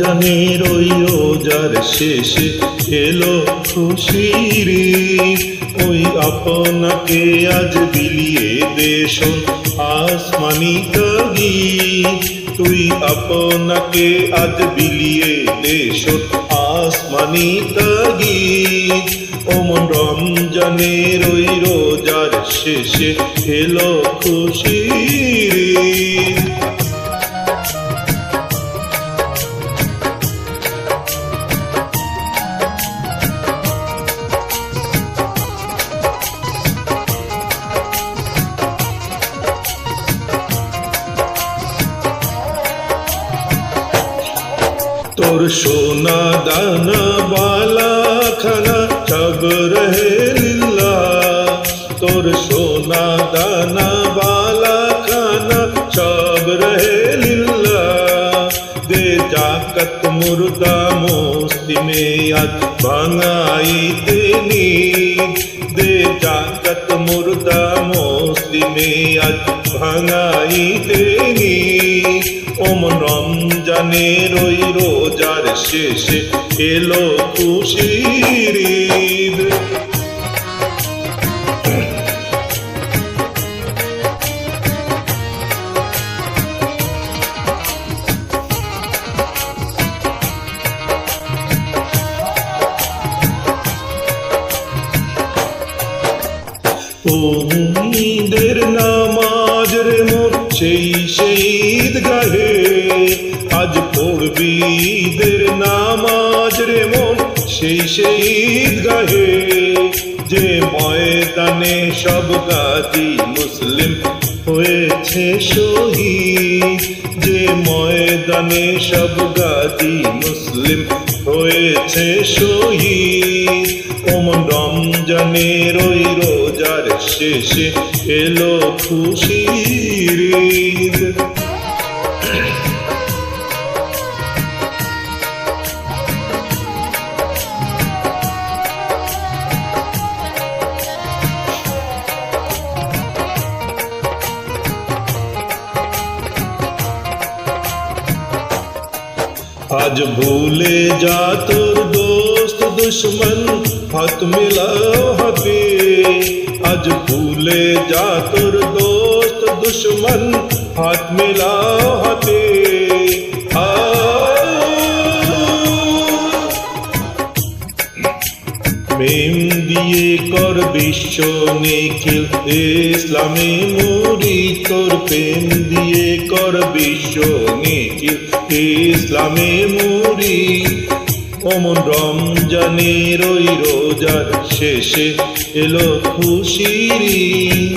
রমজানের ওই রোজার শেষে এলো খুশির ঈদ। ওই আপনাকে আজ বিলিয়ে দে শোন আসমানি তাগীদ। তুই আপনাকে আজ বিলিয়ে দে শোন আসমানি তাগীদ। ওমন রমজানের ওই রোজার শেষে এলো খুশির ঈদ। তোর সোনা দানা বালা খানা সব রহে লিল্লাহ। তোর সোনা দানা বালা খানা সব রহে লিল্লাহ। দে জাকাত মুর্দা মস্তি মে আজ ভাঙাইতে নিদ। দে জাকাত মুর্দা মস্তি মে আজ ভাঙাইতে নিদ। ওমন রমজানের ওই রোজার শেষে এলো খুশির ঈদ। ঈদের নামাজ রে মোর সেই ঈদগাহে। আজ পড়বি ঈদের নামাজ রে মোর সেই ঈদগাহে। যে ময়দানে সব গাজী মুসলিম হয়েছে শহীদ। যে ময়দানে সব গাজী মুসলিম হয়েছে শহীদ। ওমন রমজানের ওই রোজার শেষে এলো খুশির ঈদ। আজ ভুলে যা তোর দোস্ত দুশ্মন হাত মিলাও হাতে। আজ ভুলে যা তোর দোস্ত দুশ্মন হাত মিলাও হাতে। প্রেম দিয়ে কর বিশ্ব নিখিল ইসলামে মুরি। তোর প্রেম দিয়ে কর বিশ্ব নিখিল ইসলামে মুরি। ওমন রমজানের ওই রোজার শেষে এলো খুশির ঈদ।